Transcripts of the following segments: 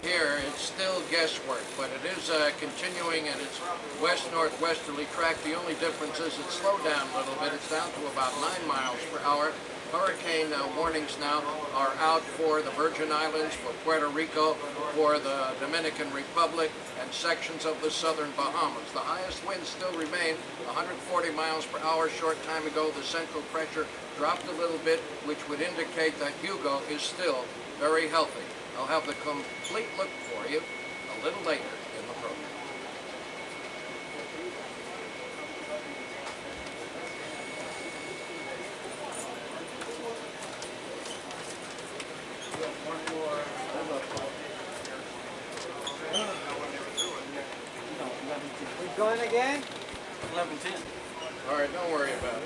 Here, it's still guesswork, but it is continuing in its west-northwesterly track. The only difference is it's slowed down a little bit. It's down to about 9 miles per hour. Hurricane warnings now are out for the Virgin Islands, for Puerto Rico, for the Dominican Republic, and sections of the southern Bahamas. The highest winds still remain 140 miles per hour. Short time ago, the central pressure dropped a little bit, which would indicate that Hugo is still very healthy. I'll have the complete look for you a little later in the program. We going again? 11:10. All right, don't worry about it.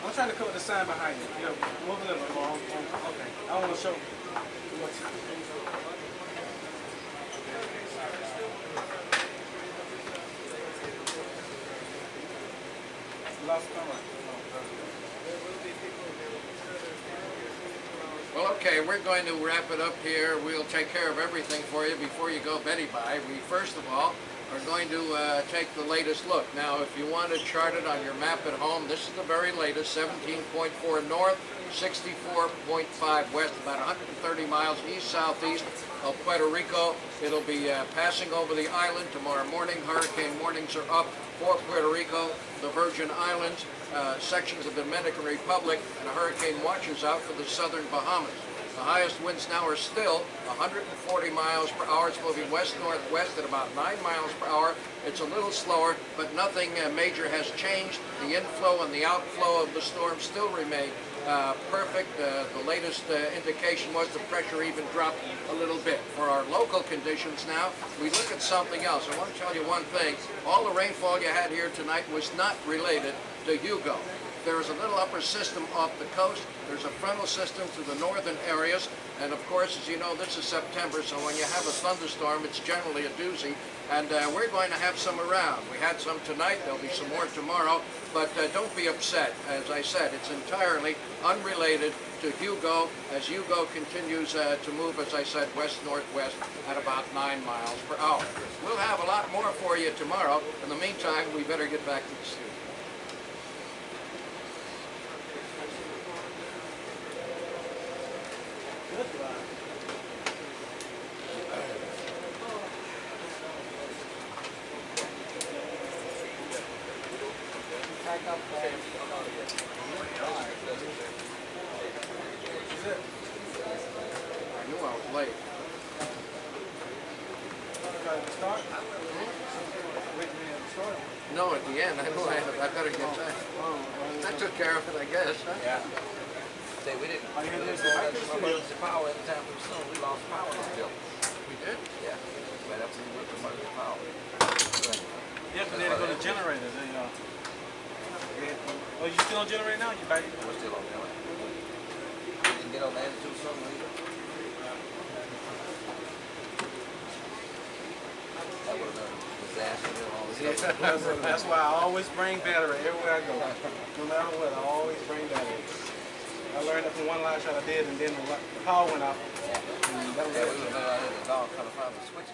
I'm trying to cover the sign behind you. Yeah, move a little bit more. Okay. I want to show too much. Lost camera. Well, okay, we're going to wrap it up here. We'll take care of everything for you before you go Betty by. We, first of all, are going to take the latest look. Now, if you want to chart it on your map at home, this is the very latest, 17.4 north, 64.5 west, about 130 miles east-southeast of Puerto Rico. It'll be passing over the island tomorrow morning. Hurricane warnings are up for Puerto Rico, the Virgin Islands, sections of the Dominican Republic, and a hurricane watch is out for the southern Bahamas. The highest winds now are still 140 miles per hour. It's moving west-northwest at about 9 miles per hour. It's a little slower, but nothing major has changed. The inflow and the outflow of the storm still remain perfect. The latest indication was the pressure even dropped a little bit. For our local conditions now, we look at something else. I want to tell you one thing. All the rainfall you had here tonight was not related to Hugo. There is a little upper system off the coast. There's a frontal system to the northern areas. And of course, as you know, this is September, so when you have a thunderstorm, it's generally a doozy. And we're going to have some around. We had some tonight. There'll be some more tomorrow. But don't be upset. As I said, it's entirely unrelated to Hugo, as Hugo continues to move, as I said, west-northwest at about 9 miles per hour. We'll have a lot more for you tomorrow. In the meantime, we better get back to the studio. Pack up there. I knew I was late. Start? No, at the end, I knew I better get that. That took care of it, I guess, huh? Yeah. Say we didn't. Emergency power every time we snowed, we lost power in the building. We did? Yeah. Right after we went to emergency power. Yeah, because they had to go to generators. Oh, you still on generator now? You back? We're still on there. You didn't get on the attitude something either. That would have been a disaster and all this stuff. That's why I always bring battery everywhere I go. No matter what, I always bring battery. I learned that from one live shot I did, and then the power went out. Yeah, we were there, I had the dog trying to find the switches.